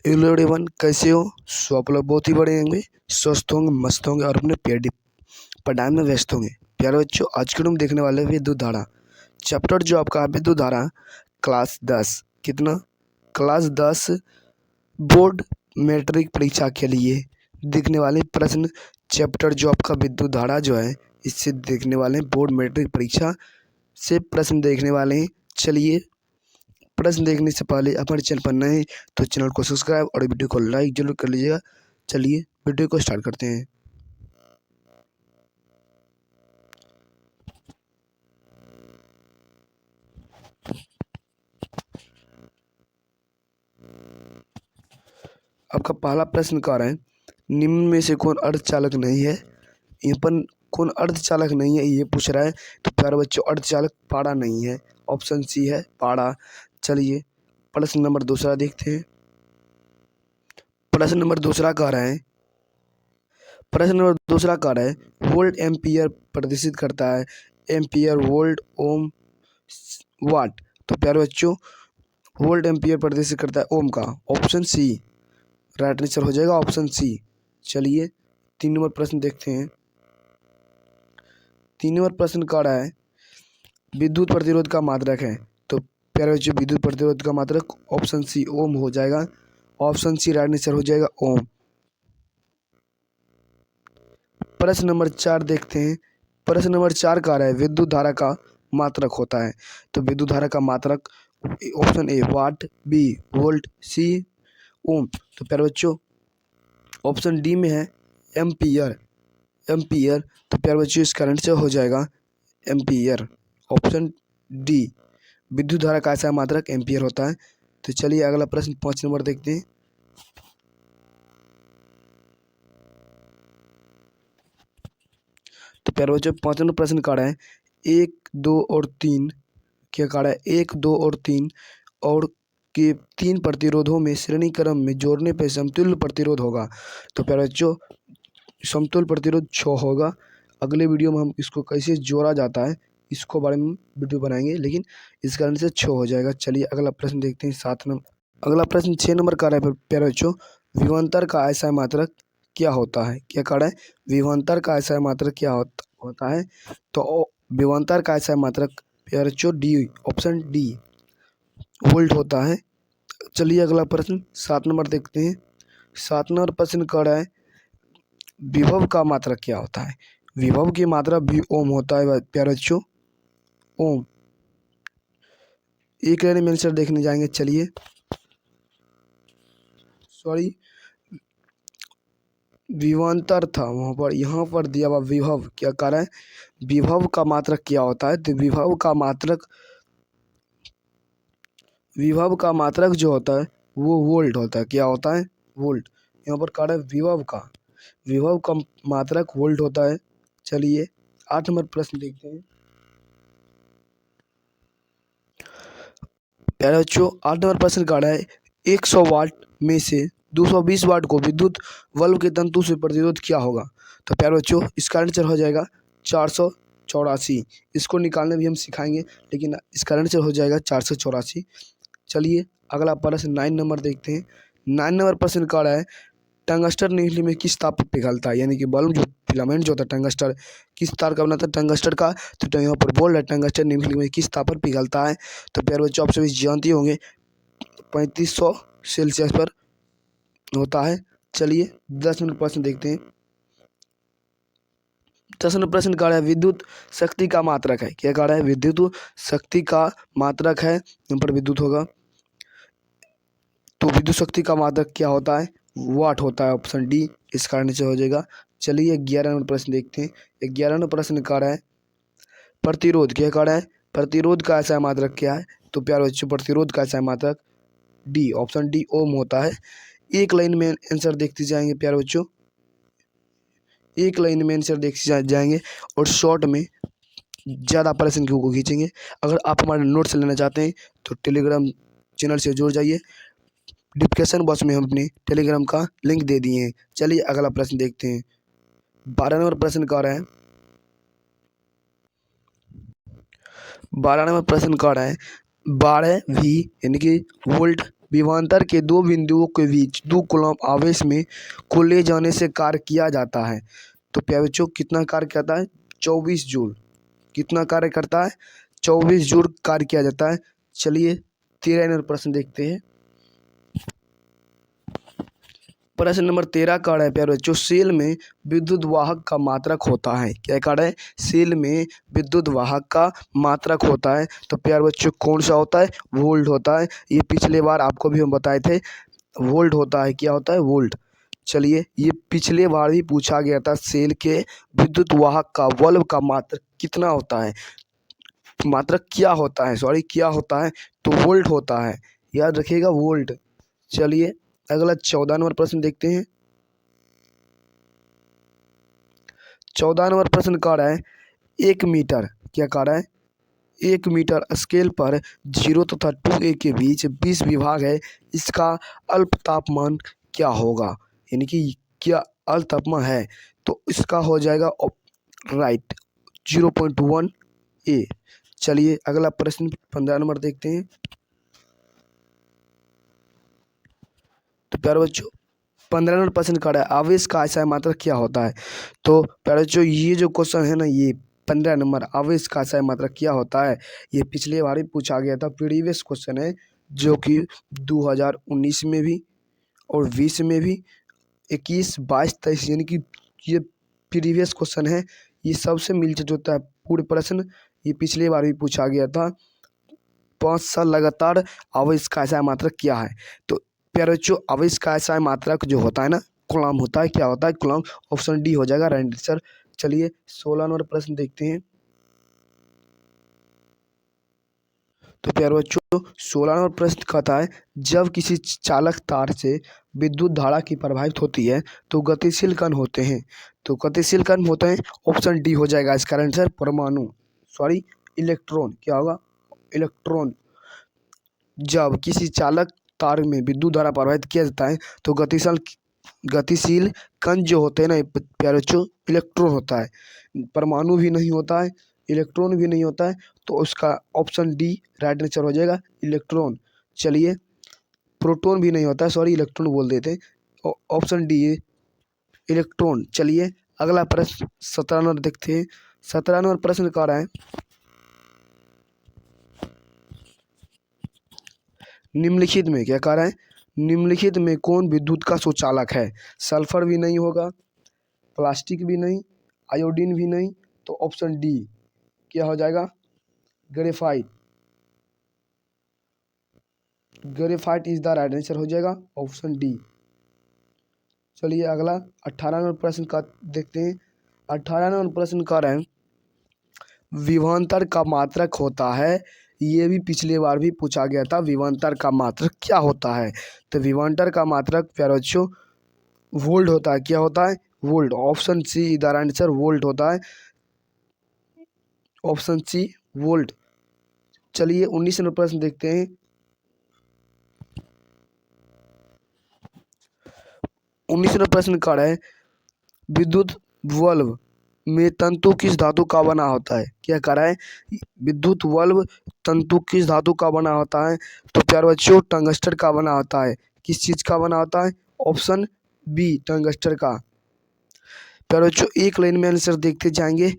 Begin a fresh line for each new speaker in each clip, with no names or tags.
Hello everyone, कैसे हो? सो आप लोग बहुत ही बड़े होंगे, स्वस्थ होंगे, मस्त होंगे और अपने पढ़ाई में व्यस्त होंगे। प्यारे बच्चों, आज के हम देखने वाले हैं विद्युत धारा चैप्टर, जो आपका है विद्युत धारा क्लास 10। कितना? क्लास 10 बोर्ड मैट्रिक परीक्षा के लिए देखने वाले प्रश्न चैप्टर, जो आपका विद्युत धारा जो है, इससे देखने वाले हैं बोर्ड मैट्रिक परीक्षा से प्रश्न देखने वाले हैं। चलिए, प्रश्न देखने से पहले हमारे चैनल पर नए हैं तो चैनल को सब्सक्राइब और वीडियो को लाइक जरूर कर लीजिएगा। चलिए वीडियो को स्टार्ट करते हैं। आपका पहला प्रश्न कह रहा है, निम्न में से कौन अर्धचालक नहीं है? यहाँ पर कौन अर्धचालक नहीं है ये पूछ रहा है। तो प्यारे बच्चों, अर्धचालक पारा नहीं है, ऑप्शन सी है पारा। चलिए प्रश्न नंबर दूसरा देखते हैं। प्रश्न नंबर दूसरा कह रहा है, वोल्ट एम्पियर प्रदर्शित करता है। एम्पियर, वोल्ट, ओम, वाट। तो प्यारे बच्चों, वोल्ट एम्पियर प्रदर्शित करता है ओम का, ऑप्शन सी राइट आंसर हो जाएगा, ऑप्शन सी। चलिए 3 नंबर प्रश्न देखते हैं। 3 नंबर प्रश्न कह रहा है, विद्युत प्रतिरोध का मात्रक है। तो प्यारे बच्चों, विद्युत प्रतिरोध का मात्रक ऑप्शन सी ओम हो जाएगा, ऑप्शन सी राइट आंसर हो जाएगा, ओम। प्रश्न नंबर 4 देखते हैं। प्रश्न नंबर 4 कह रहा है, विद्युत धारा का मात्रक होता है। तो विद्युत धारा का मात्रक option A watt, B volt, C ohm. तो प्यारे बच्चों, ऑप्शन डी में है एम्पियर। तो प्यारे बच्चों, इसका आंसर हो जाएगा एम्पियर, ऑप्शन डी। विद्युत धारा का ऐसा मात्रक एम्पियर होता है। तो चलिए अगला प्रश्न 5 नंबर देखते हैं। तो प्यारे बच्चों, 5 नंबर प्रश्न कह रहा है, 1, 2 और 3 क्या कह रहा है, 1, 2 और 3 और के 3 प्रतिरोधों में श्रेणी क्रम में जोड़ने पर समतुल्य प्रतिरोध होगा। तो प्यारे बच्चों, समतुल्य प्रतिरोध 6 होगा। अगले वीडियो में हम इसको कैसे जोड़ा जाता है इसको बारे में वीडियो बनाएंगे, लेकिन इस कारण से 6 हो जाएगा। चलिए अगला प्रश्न देखते हैं 7 नंबर। अगला प्रश्न 6 नंबर का है प्यारे बच्चों, विभवांतर का ऐसा मात्रक क्या होता है? क्या कह रहा है, विभवांतर का ऐसा मात्रक क्या होता है? तो विभवांतर का ऐसा मात्रक प्यारे बच्चों डी, ऑप्शन डी वोल्ट होता है। चलिए अगला प्रश्न 7 नंबर देखते हैं। 7 नंबर प्रश्न कह रहा है, विभव का मात्रक क्या होता है? विभव की मात्रा भी ओम होता है प्यारे बच्चों, ओम। एक लाइन में आंसर देखने जाएंगे। चलिए सॉरी, विभवांतर था वहाँ पर, यहाँ पर दिया हुआ विभव। क्या कह रहा है, विभव का मात्रक क्या होता है? तो विभव का मात्रक जो होता है वो वोल्ट होता है। क्या होता है? वोल्ट। यहाँ पर कह रहा है विभव का मात्रक वोल्ट होता है। चलिए 8 नंबर प्रश्न देखते हैं। प्यारे बच्चों, 8 नंबर प्रश्न कह रहा है, 100 वाट में से 220 वाट को विद्युत बल्ब के तंतु से प्रतिरोध क्या होगा? तो प्यारे बच्चों, इसका आंसर हो जाएगा 484। इसको निकालने भी हम सिखाएंगे, लेकिन इसका आंसर हो जाएगा 484। चलिए अगला प्रश्न 9 नंबर देखते हैं। 9 नंबर प्रश्न कह रहा है, टंगस्टर निकली में किस ताप पर पिघलता है? यानी कि बल्ब जो फिलामेंट जो होता है टंगस्टर, किस तार का बना था? टंगस्टर का। तो यहाँ पर बोल रहा है टंगस्टर निकली में किस ताप पर पिघलता है? तो प्यारे बच्चों, आप सभी जानते होंगे 3500 सेल्सियस पर होता है। चलिए 10 नंबर प्रश्न देखते हैं। 10 नंबर प्रश्न कह रहा है, विद्युत शक्ति का मात्रक है। क्या कह रहा है, विद्युत शक्ति का मात्रक है। यहाँ पर विद्युत होगा, तो विद्युत शक्ति का मात्रक क्या होता है? वाट होता है, ऑप्शन डी इस कारण से हो जाएगा। चलिए 11 नंबर प्रश्न देखते हैं। 11 नंबर प्रश्न कह रहा है, प्रतिरोध। क्या कह रहा है, प्रतिरोध का ऐसा मात्रक क्या है? तो प्यारे बच्चों, प्रतिरोध का ऐसा मात्रक डी, ऑप्शन डी ओम होता है। एक लाइन में आंसर देखते जाएंगे प्यारे बच्चों, एक लाइन में आंसर देखते जाएंगे और शॉर्ट में ज़्यादा प्रश्न को खींचेंगे। अगर आप हमारे नोट्स लेना चाहते हैं तो टेलीग्राम चैनल से जुड़ जाइए। डिस्क्रिप्शन बॉक्स में हम अपने टेलीग्राम का लिंक दे दिए हैं। चलिए अगला प्रश्न देखते हैं। 12 नंबर प्रश्न कह रहा है, 12 नंबर प्रश्न कह रहा है, 12 V यानी कि वोल्ट विभवांतर के दो बिंदुओं के बीच 2 कूलम्ब आवेश में को ले जाने से कार्य किया जाता है। तो प्यारे बच्चों कितना कार्य करता है? 24 जूल। कितना कार्य करता है? 24 जूल कार्य किया जाता है। चलिए 13 नंबर प्रश्न देखते हैं। प्रश्न नंबर 13 कार्ड है प्यारे बच्चों, सेल में विद्युत वाहक का मात्रक होता है। क्या कार्ड है? सेल में विद्युत वाहक का मात्रक होता है। तो प्यारे बच्चों कौन सा होता है? वोल्ट होता है। ये पिछले बार आपको भी हम बताए थे, वोल्ट होता है। क्या होता है? वोल्ट। चलिए ये पिछले बार भी पूछा गया था, सेल के विद्युत वाहक का बल्ब का मात्रक कितना होता है? मात्रक क्या होता है? सॉरी क्या होता है? तो वोल्ट होता है, याद रखिएगा वोल्ट। चलिए अगला 14 नंबर प्रश्न देखते हैं। 14 नंबर प्रश्न कह रहा है 1 मीटर। क्या कह रहा है? 1 मीटर स्केल पर 0 तथा 2a के बीच 20 विभाग है, इसका अल्प तापमान क्या होगा? यानी कि क्या अल्प तापमान है? तो इसका हो जाएगा राइट 0.1 a। चलिए अगला प्रश्न 15 नंबर देखते हैं। तो प्यारे बच्चों 15 नंबर प्रश्न कर रहा है आवेश का अक्षय मात्रक क्या होता है? तो प्यारे बच्चों ये जो क्वेश्चन है ना, ये 15 नंबर आवेश का अक्षय मात्रक क्या होता है, ये पिछले बार ही पूछा गया था। प्रीवियस क्वेश्चन है जो कि 2019 में भी और 20 में भी, 21, 22, 23, यानी कि ये प्रीवियस क्वेश्चन है। ये सबसे मिलता जुलता है पूरे प्रश्न, ये पिछले बार भी पूछा गया था। 5 साल लगातार आवेश का अक्षय मात्रक क्या है? तो प्यारे बच्चों आवेश का अक्षय मात्रक जो होता है ना, कूलम्ब होता है। क्या होता है? कूलम्ब। ऑप्शन डी हो जाएगा राइट आंसर। चलिए 16 नंबर प्रश्न देखते हैं। तो प्यारे बच्चों 16 नंबर प्रश्न कहता है जब किसी चालक तार से विद्युत धारा की प्रभावित होती है तो गतिशील कण होते हैं। तो गतिशील कण होते हैं, ऑप्शन डी हो जाएगा इसका आंसर परमाणु, सॉरी इलेक्ट्रॉन। क्या होगा? इलेक्ट्रॉन। जब किसी चालक तार में विद्युत धारा प्रवाहित किया जाता है तो गतिशील कण जो होते हैं ना प्यारे बच्चों, इलेक्ट्रॉन होता है। परमाणु भी नहीं होता है, इलेक्ट्रॉन भी नहीं होता है। तो उसका ऑप्शन डी राइट आंसर हो जाएगा इलेक्ट्रॉन। चलिए प्रोटॉन भी नहीं होता है, सॉरी इलेक्ट्रॉन बोल देते हैं। ऑप्शन डी है इलेक्ट्रॉन। चलिए अगला प्रश्न 17 नंबर देखते हैं। 17 नंबर प्रश्न कह रहा है निम्नलिखित में, क्या कह रहा है? निम्नलिखित में कौन विद्युत का सुचालक है? सल्फर भी नहीं होगा, प्लास्टिक भी नहीं, आयोडीन भी नहीं। तो ऑप्शन डी क्या हो जाएगा? Graphite. Graphite is the right answer हो जाएगा ऑप्शन डी। चलिए अगला 18 नंबर प्रश्न का देखते हैं। 18 नंबर प्रश्न का रहे विभवांतर का मात्रक होता है। ये भी पिछले बार भी पूछा गया था, विभवांतर का मात्रक क्या होता है? तो विभवांतर का मात्रक प्यारे बच्चों वोल्ट होता है। क्या होता है? Volt. Option C is the right answer, volt होता है, ऑप्शन सी वोल्ट। चलिए 19 नंबर प्रश्न देखते हैं। 19 नंबर प्रश्न का है विद्युत बल्ब में तंतु किस धातु का बना होता है? क्या कह रहा है? विद्युत बल्ब तंतु किस धातु का बना होता है? तो प्यारे बच्चों टंगस्टर का बना होता है। किस चीज का बना होता है? ऑप्शन बी टंगस्टर का। प्यारे बच्चों एक लाइन में आंसर देखते जाएंगे,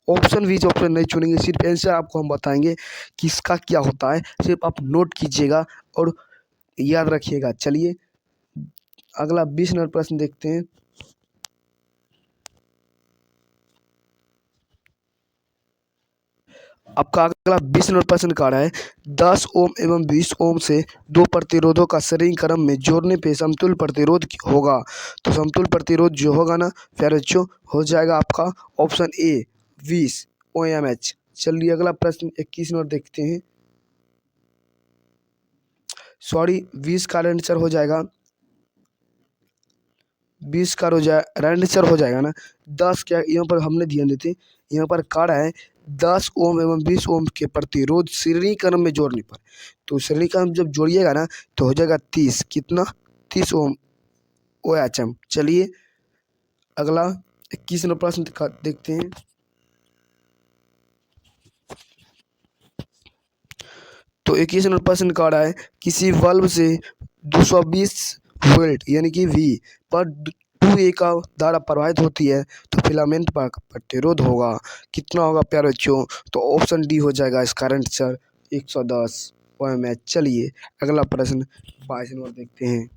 ऑप्शन बी ऑप्शन नहीं चुनेंगे, सिर्फ आंसर आपको हम बताएंगे कि इसका क्या होता है। सिर्फ आप नोट कीजिएगा और याद रखिएगा। चलिए अगला 20 नंबर प्रश्न देखते हैं। आपका अगला 20 नंबर प्रश्न का रहा है 10 ओम एवं 20 ओम से दो प्रतिरोधों का श्रेणी क्रम में जोड़ने पे समतुल्य प्रतिरोध होगा। तो समतुल्य प्रतिरोध जो होगा ना प्यारे बच्चों हो जाएगा आपका ऑप्शन ए 20 OMH। चलिए अगला प्रश्न 21 नंबर देखते हैं। सॉरी 20 का आंसर हो जाएगा, 20 का राइट आंसर हो जाएगा ना 10। क्या यहाँ पर हमने ध्यान देते, यहाँ पर कार्ड है 10 ओम एवं 20 ओम के प्रतिरोध श्रेणी क्रम में जोड़ने पर। तो श्रेणी क्रम जब जोड़िएगा ना तो हो जाएगा 30। कितना? 30 ओम OHM। चलिए अगला 21 नंबर प्रश्न देखते हैं। तो 21 नंबर प्रश्न का रहा है किसी बल्ब से 220 वोल्ट यानी कि V पर 2A का धारा प्रवाहित होती है तो फिलामेंट पर प्रतिरोध होगा कितना होगा प्यारे बच्चों? तो ऑप्शन डी हो जाएगा इसका आंसर 110 ओम। चलिए अगला प्रश्न 22 नंबर देखते हैं।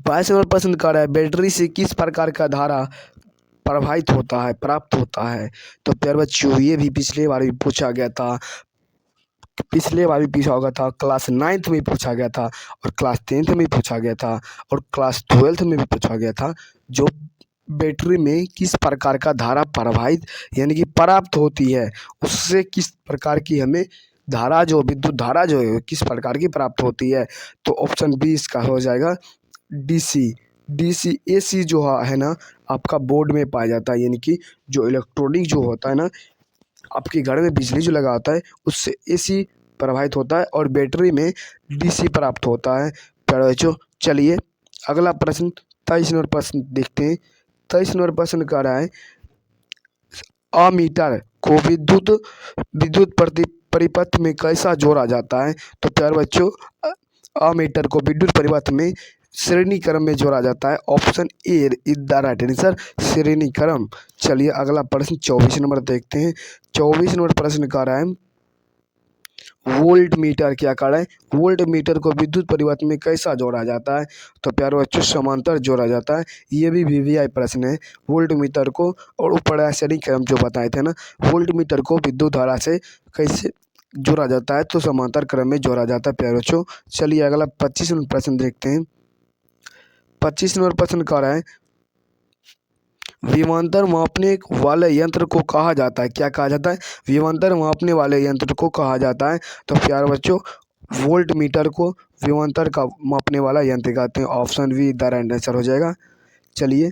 22 नंबर प्रश्न कर रहा है बैटरी से किस प्रकार का धारा प्रवाहित होता है प्राप्त होता है? तो प्यारे बच्चों ये भी पिछले बार भी पूछा गया था, क्लास 9th में पूछा गया था और क्लास 10th में पूछा गया था और क्लास 12th में भी पूछा गया था। जो बैटरी में किस प्रकार का धारा प्रवाहित यानी कि प्राप्त होती है उससे किस प्रकार की हमें धारा जो विद्युत धारा जो है किस प्रकार की प्राप्त होती है? तो ऑप्शन बी इसका हो जाएगा डीसी। एसी जो है ना आपका बोर्ड में पाया जाता है यानी कि जो इलेक्ट्रॉनिक जो होता है ना आपके घर में बिजली जो लगा होता है उससे एसी प्रभावित होता है और बैटरी में डीसी प्राप्त होता है प्यारे बच्चों। चलिए अगला प्रश्न 23 नंबर प्रश्न देखते हैं। 23 नंबर प्रश्न कह रहा है अमीटर को विद्युत परिपथ में कैसा जोड़ा जाता है? तो प्यारे बच्चों अमीटर को विद्युत परिपथ में श्रेणी क्रम में जोड़ा जाता है। Option A is the right answer श्रेणी क्रम। चलिए अगला प्रश्न 24 नंबर देखते हैं। 24 नंबर प्रश्न कह रहा है वोल्ट मीटर क्या कर रहा है वोल्ट मीटर को विद्युत परिपथ में कैसा जोड़ा जाता है? तो प्यारे बच्चों समांतर जोड़ा जाता है। ये भी वीवीआई प्रश्न है। वोल्ट मीटर को और ऊपर श्रेणी क्रम जो बताए थे ना वोल्ट मीटर को विद्युत धारा से कैसे जोड़ा जाता है तो समांतर क्रम में जोड़ा जाता है प्यारे बच्चों। चलिए अगला 25 नंबर प्रश्न देखते हैं। 25 नंबर प्रश्न कह रहा है विभवांतर मापने वाले यंत्र को कहा जाता है क्या कहा जाता है? विभवांतर मापने वाले यंत्र को कहा जाता है। तो प्यारे बच्चों वोल्ट मीटर को विभवांतर का मापने वाला यंत्र कहते हैं। Option be the right answer हो जाएगा। चलिए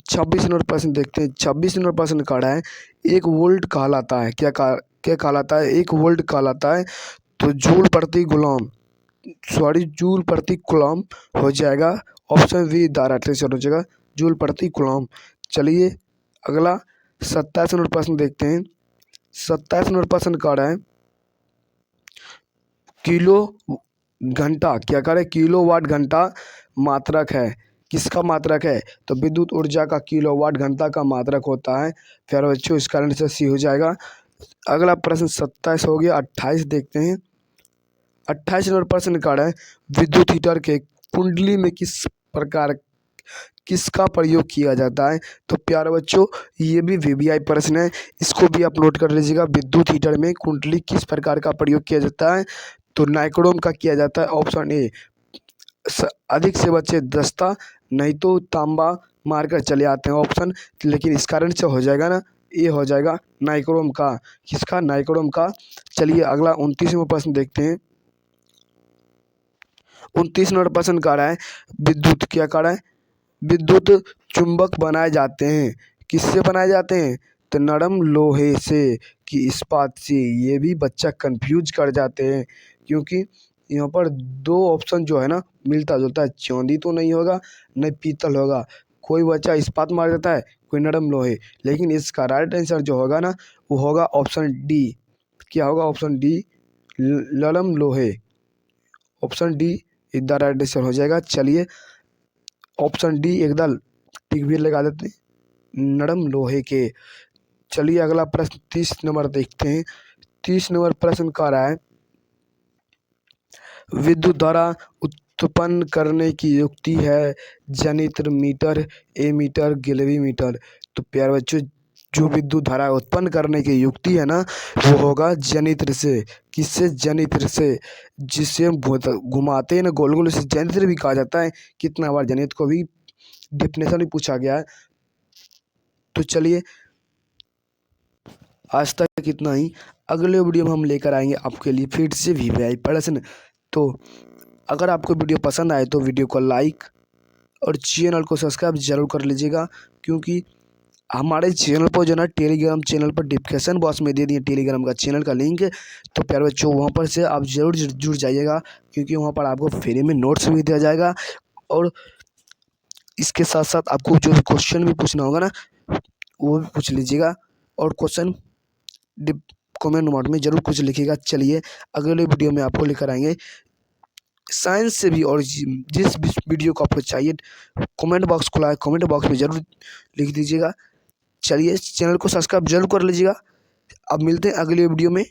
26 नंबर प्रश्न देखते हैं। 26 नंबर प्रश्न कह रहा है एक वोल्ट कहलाता है क्या कहलाता है? एक वोल्ट कहलाता है तो जूल प्रति कूलम हो जाएगा। Option be the right answer हो जाएगा जूल प्रति कूलम। चलिए अगला 27 नंबर प्रश्न देखते हैं। 27 नंबर प्रश्न कह रहा है किलो घंटा क्या कह रहा है किलोवाट घंटा मात्रक है किसका मात्रक है? तो विद्युत ऊर्जा का किलोवाट घंटा का मात्रक होता है प्यारे बच्चों। इसका आंसर सी हो जाएगा। अगला प्रश्न 27 हो गया। 28 देखते हैं। 28 नंबर प्रश्न कह रहा है विद्युत हीटर के कुंडली में किसका प्रयोग किया जाता है? तो प्यारे बच्चों ये भी वीवीआई प्रश्न है, इसको भी आप नोट कर लीजिएगा। विद्युत हीटर में कुंडली किस प्रकार का प्रयोग किया जाता है? तो नाइक्रोम का किया जाता है। ऑप्शन ए अधिक से बच्चे दस्ता नहीं तो तांबा मारकर चले आते हैं ऑप्शन, लेकिन इस कारण से हो जाएगा ना ये हो जाएगा नाइक्रोम का। किसका? नाइक्रोम का। चलिए अगला 29वां प्रश्न देखते हैं। 29 नंबर प्रश्न कह रहा है विद्युत क्या कह रहा है विद्युत चुंबक बनाए जाते हैं किससे बनाए जाते हैं? तो नरम लोहे से कि इस्पात से। ये भी बच्चा कंफ्यूज कर जाते हैं क्योंकि यहाँ पर दो ऑप्शन जो है ना मिलता जुलता है। चांदी तो नहीं होगा नहीं पीतल होगा। कोई बच्चा इस्पात मार देता है कोई नरम लोहे, लेकिन इसका राइट आंसर जो होगा ना वो होगा ऑप्शन डी। क्या होगा? ऑप्शन डी नरम लोहे। Option D is the right answer हो जाएगा। चलिए ऑप्शन डी एकदम टिक भी लगा देते हैं नरम लोहे के। चलिए अगला प्रश्न 30 नंबर देखते हैं। 30 नंबर प्रश्न कह रहा है विद्युत धारा उत्पन्न करने की युक्ति है जनित्र मीटर एमीटर गिलवीमीटर। तो प्यारे बच्चों जो विद्युत धारा उत्पन्न करने की युक्ति है ना वो होगा जनित्र से। किससे? जनित्र से। जिससे हम घुमाते हैं ना गोल गोल से जनित्र भी कहा जाता है। कितना बार जनित्र को भी डेफिनेशन भी पूछा गया है। तो चलिए आज तक इतना ही। अगले वीडियो में हम लेकर आएंगे आपके लिए फिर से वीवीआई प्रश्न। तो अगर आपको वीडियो पसंद आए तो वीडियो को लाइक और चैनल को सब्सक्राइब जरूर कर लीजिएगा, क्योंकि हमारे चैनल पर जो ना टेलीग्राम चैनल पर डिस्क्रिप्शन बॉक्स में दे दिए टेलीग्राम का चैनल का लिंक। तो प्यारे बच्चों वहाँ पर से आप जरूर जुड़ जाइएगा, क्योंकि वहाँ पर आपको फ्री में नोट्स भी दिया जाएगा और इसके साथ साथ आपको जो भी क्वेश्चन भी पूछना होगा ना वो भी पूछ लीजिएगा, और क्वेश्चन कमेंट मोड में ज़रूर कुछ लिखिएगा। चलिए अगले वीडियो में आपको लेकर आएंगे साइंस से भी, और जिस भी वीडियो को आपको चाहिए कमेंट बॉक्स खुला है, कमेंट बॉक्स में ज़रूर लिख दीजिएगा। चलिए चैनल को सब्सक्राइब जरूर कर लीजिएगा। अब मिलते हैं अगले वीडियो में।